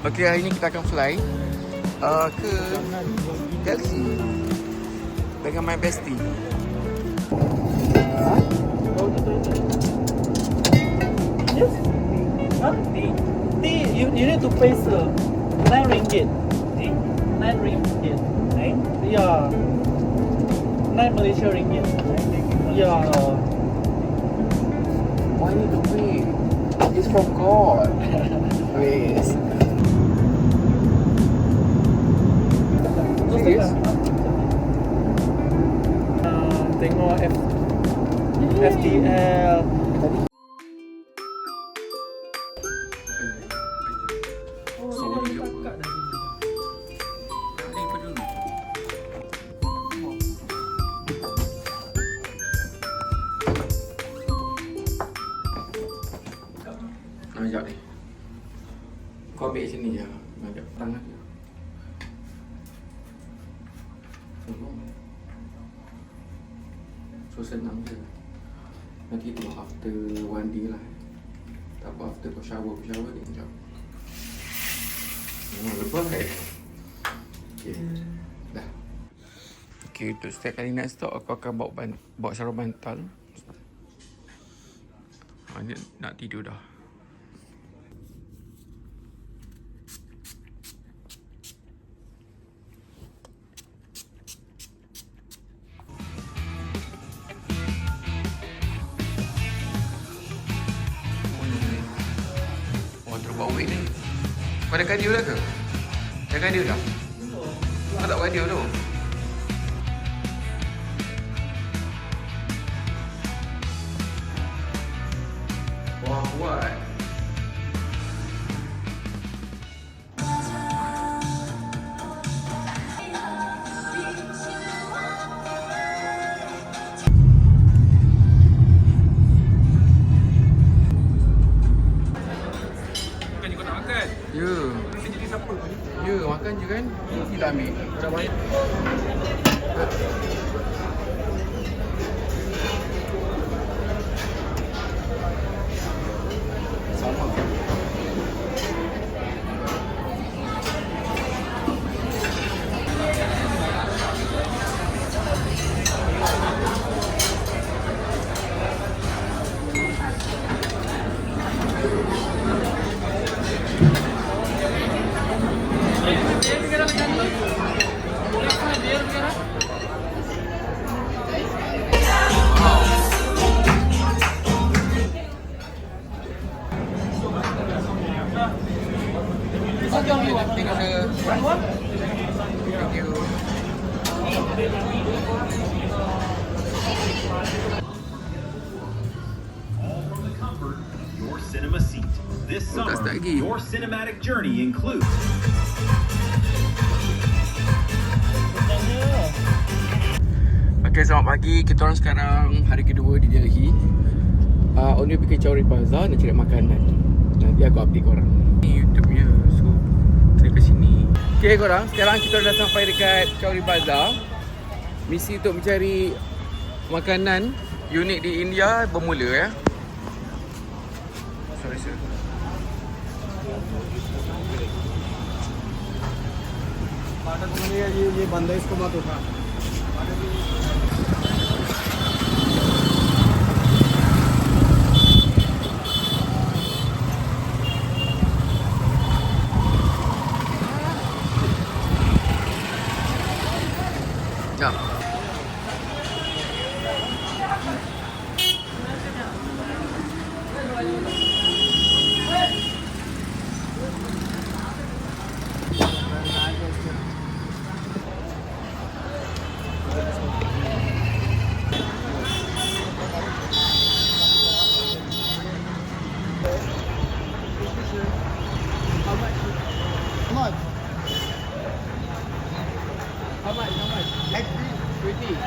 Okay, hari ni kita akan fly ke Delhi dengan my bestie. Yes. Huh? You need to pay 9 ringgit. 9 ringgit. 9? Yeah. 9 Malaysia ringgit. Yeah. Why need to pay? It's from God. Please. Serious? Tengok FTL. Sekejap ni. Kau ambil sini je. Sekejap. Tangan je. So senang je. Nanti tu after one day lah. Tak apa after kau shower dia sekejap. Lepas kan? Okay. Dah. Okay, untuk setiap kali nak stop aku akan bawa sarung bantal. Dia nak tidur dah. Buat weight ni. Kau dah cardio dah ke? Dah cardio dah? Kau tak cardio tu? Wah, kuat. Ya. Ya, makan je kan? Kita ambil. Macam mana? Sama. Thank you. All from the comfort of your cinema seat. This summer, that's that game. your cinematic journey includes Okay, selamat pagi. Kita orang sekarang hari kedua di Delhi. On the way pergi Chowri Plaza nak cari makanan. Nanti aku update korang. Ni YouTube punya. So, kita ke sini. Okay korang, sekarang kita dah sampai dekat Chowri Plaza. Misi untuk mencari makanan unik di India bermula ya. Sorry sir. ये बंद है, इसको मत उठा. Jom. How much? 20. 20.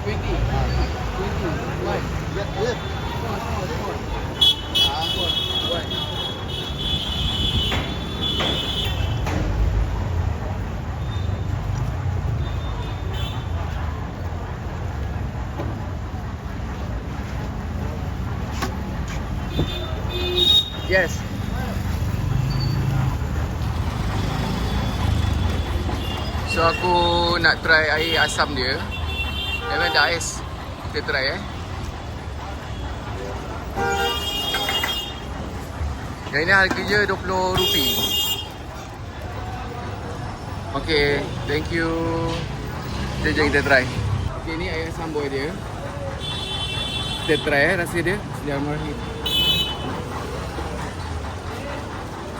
20. 1. Yes. Small. 1. Yes. So aku nak try air asam dia. Memang ada ais. Kita try Yang ini harga je RM20. Okay, thank you. Jom kita try. Okay, ni air asam boy dia. Kita try rasa dia. Bismillahirrahmanirrahim.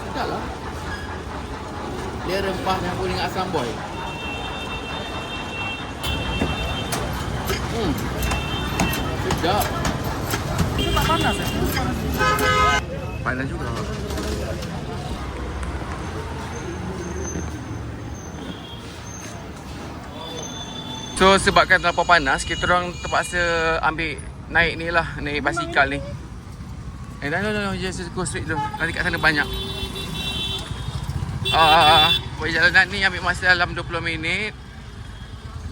Sedap lah. Dia rempah campur dengan asam boy. Sedap. Itu tak panas ya? Panas juga. So sebabkan terlalu panas, kita orang terpaksa ambil naik ni lah, naik basikal ni. No, just go straight dulu. Nanti kat sana banyak. Perjalanan ni ambil masa dalam 20 minit.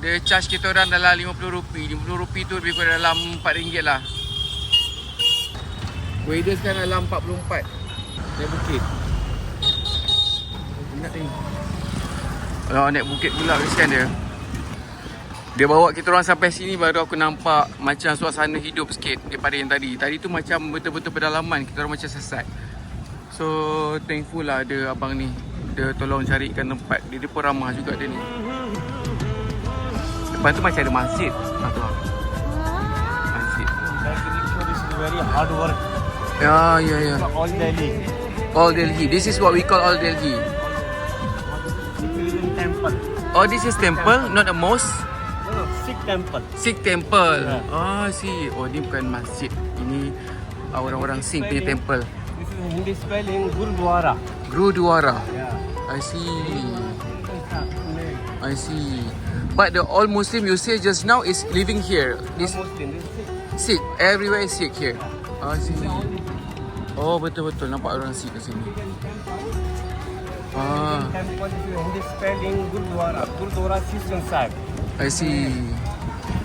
Dia charge kita orang dalam RM50. RM50 tu lebih kurang dalam RM4 lah. Weather sekarang dalam 44. Naik bukit. Nak ni. Kalau naik bukit pula kesian dia. Dia bawa kita orang sampai sini baru aku nampak macam suasana hidup sikit daripada yang tadi. Tadi tu macam betul-betul pedalaman, kita orang macam sesat. So thankful lah ada abang ni. Dia tolong carikan tempat. Dia pun ramah juga dia ni. Depan tu macam ada masjid. Masjid. This is very hard work. Ya. All Delhi. All Delhi. This is what we call All Delhi. Temple. Oh, this is temple, not a mosque. No, Sikh temple. Sikh temple. Yeah. Oh, see. Oh, ni bukan masjid. Ini orang-orang Sikh punya temple. This is Hindi spelling Gurudwara. Gurudwara. Yeah. I see. But the all Muslim you say just now is living here. This Muslim. This is Sikh. Sikh. Everywhere is Sikh here. I see. Oh, betul-betul nampak orang Sikh kat sini. Temple is Hindi spelling Gurudwara. Gurudwara Sistan Sahib. I see.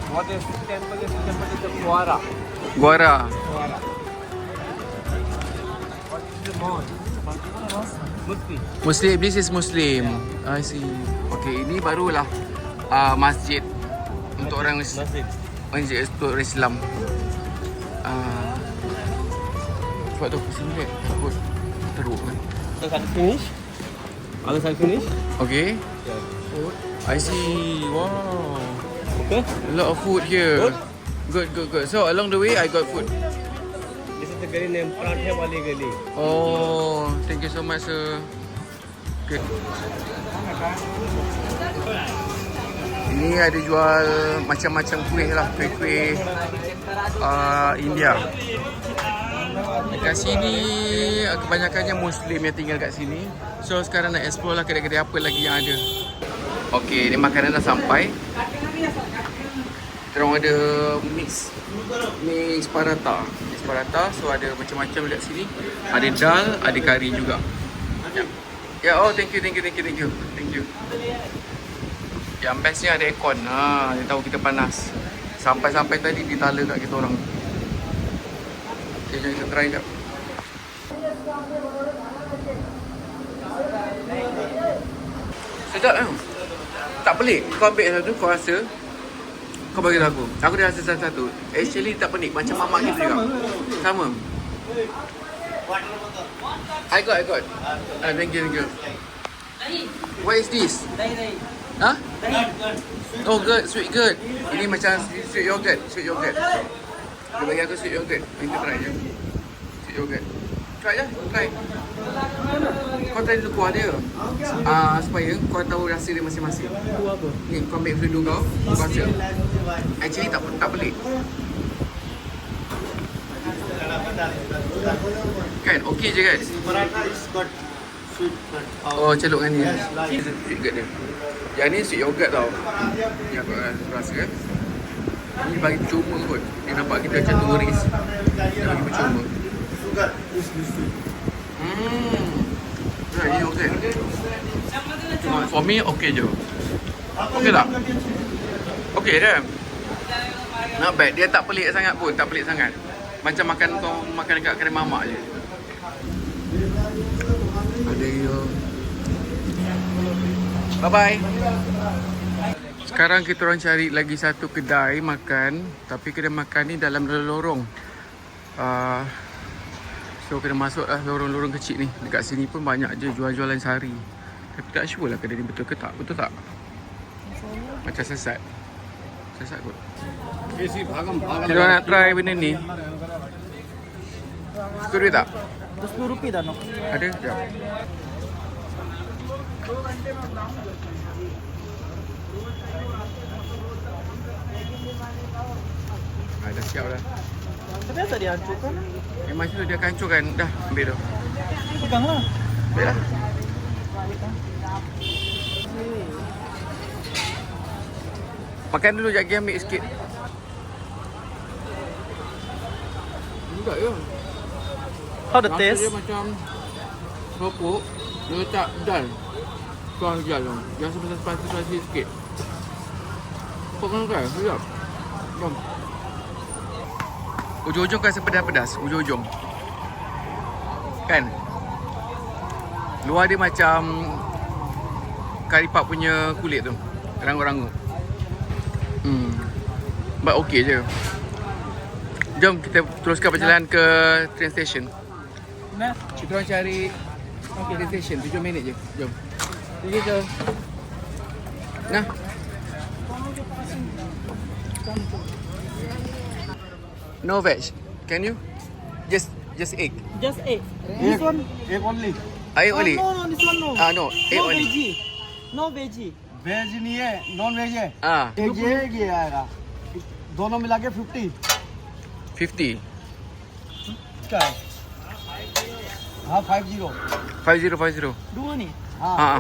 What is temple is the Gwara. Gwara. Gwara. What is the mosque? Muslim. Muslim. This is Muslim. I see. Okay, ini barulah masjid untuk orang Masjid. Masjid untuk orang Islam. Sebab tu aku sini takut teruk kan. Other side finish. Other side finish. Okay. Yeah. Food. I see. Wow. Okay. A lot of food here. Good. So along the way I got food. This is the gully name Pranthe Wali Gully. Oh, thank you so much sir. Good. Ini ada jual macam-macam kuih lah, kuih-kuih India. Dekat sini kebanyakannya Muslim yang tinggal kat sini. So sekarang nak explore lah kedai-kedai apa lagi yang ada. Okey, ni makanan dah sampai. Kita orang ada mix paratha. Mix paratha, so ada macam-macam dekat sini. Ada dal, ada kari juga. Ya, oh thank you. Yang bestnya ada aircon. Dia tahu kita panas. Sampai-sampai tadi ditala kat kita orang. Okay, jom kita try jap. Sedap kan? Tak pelik. Kau ambil satu, kau rasa. Kau bagi aku. Aku dah rasa satu. Actually tak pelik. Macam mamak kita juga. Sama. I got. Thank you. What is this? Huh? Oh, sweet good. Ini macam sweet yogurt. Dia bagi aku sweet yogurt. Kita try je. Sweet yogurt. Try. Kau try dulu kuah dia. Supaya kau tahu rasa dia masing-masing. Kuah apa? Ni kau ambil fluidu kau baca. Actually tak pelik. Kan okey je kan? Paratha is got sweet. Oh, celup dengan ni. Sweet yogurt dia. Yang ni sweet yogurt tau. Yang aku rasa kan. Ni bagi percuma kot. Dia nampak kita macam turis. Dia bagi percuma. Ni yogurt. For me, okay je. Okay tak? Okay dah. Not bad. Dia tak pelik sangat pun. Tak pelik sangat. Macam makan kau makan dekat kedai mamak je. Ada Bye-bye. Sekarang kita orang cari lagi satu kedai makan. Tapi kedai makan ni dalam lorong. So kena masuk lah lorong-lorong kecil ni. Dekat sini pun banyak je jual-jualan sari. Tapi tak sure lah kedai ni betul ke tak. Betul tak? Macam sesat. Sesat kot. Kita orang nak try benda ni. Suka duit tak? ₹10 dah no. Ada? Sekejap. Dah siap dah. Tapi asal dia hancurkan? Memang tu dia akan hancurkan. Dah, ambil dah. Peganglah. Ambil lah. Makan dulu sekejap lagi, ambil sikit. Enggak ya. How the Rasa taste? dia macam keropok. Dia letak dal. Kuang jal tu. Yang sebesar spicy sikit. Kau kan kan? Sekejap. Jom. Ujung-ujung kan pedas-pedas. Ujung-ujung. Kan? Luar dia macam karipap punya kulit tu. Rangut-rangut. But okey je. Jom kita teruskan perjalanan ke train station. Nah, Kita orang cari train station. 7 minit je. Jom. Pergi je. Nah. No veg. Can you? Just egg. just egg. This one? एक only Egg only. No, this one no. No. Egg No only. veggie. No veggie. Veg नहीं है non veg है Ah, एक ये आएगा दोनों मिला के 50 50. क्या है हाँ 50 5050. Dua ni. हाँ Ah.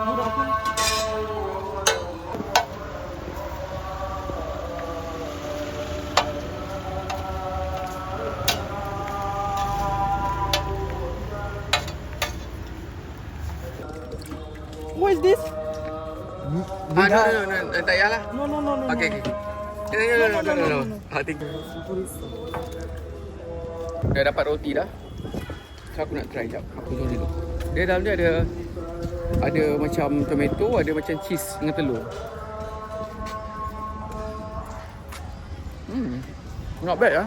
Murah tu. What is this? No. Tak payahlah. No. Okay. No. Thank you. Dah dapat roti dah. So aku nak try jap. Aku tunggu dulu. Dia dalam dia ada macam tomato, ada macam cheese dengan telur. Not bad lah.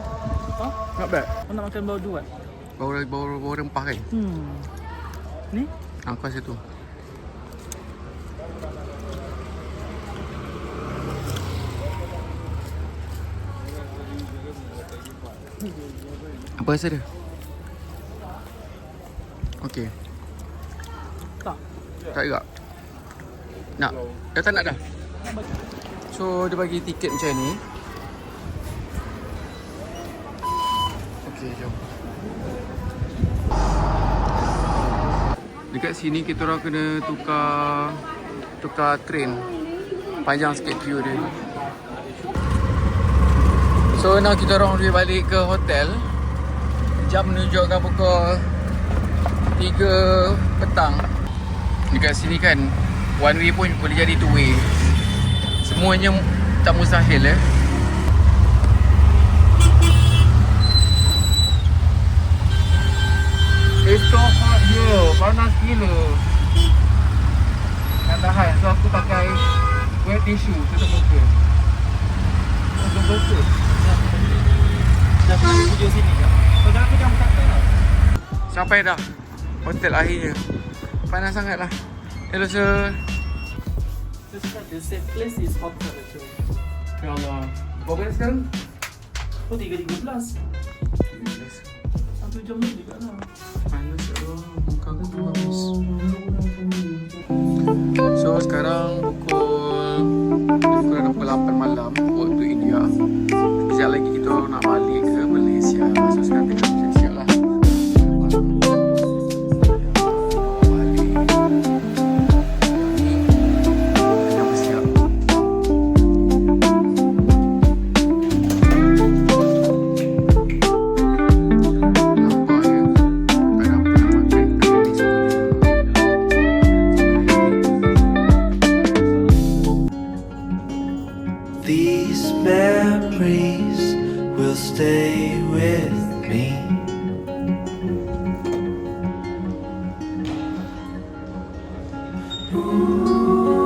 Huh? Not bad. Kau nak makan bau dua? Bau rempah kan? Ni? Aku rasa tu. Apa rasa dia? Okey. Tak. Tak juga. Nak? Dah tak nak dah? So dia bagi tiket macam ni. Okey, jom. Dekat sini kita orang kena tukar train. Panjang sikit queue dia. So now kita orang pergi balik ke hotel. Jam menunjukkan pukul 3 petang. Dekat sini kan one way pun boleh jadi two way. Semuanya tak mustahil It's so hot here. Panas gila. Tak tahan. So aku pakai wet tissue tutup muka. Untuk bersih. Dah pergi video sini ke? Kau jangan pegang kata lah. Sampai dah hotel akhirnya. Panas sangat lah. Hello sir. The safe place is hotter actually. Ya Allah. Berapa sekarang? Oh 3.13. 1 jam lebih kat lah. Panas ya Allah. Muka aku tu habis. So sekarang pukul 8 malam waktu India. Sekejap lagi kita nak balik ke Malaysia. So sekarang tengah siap-siap lah. Hello.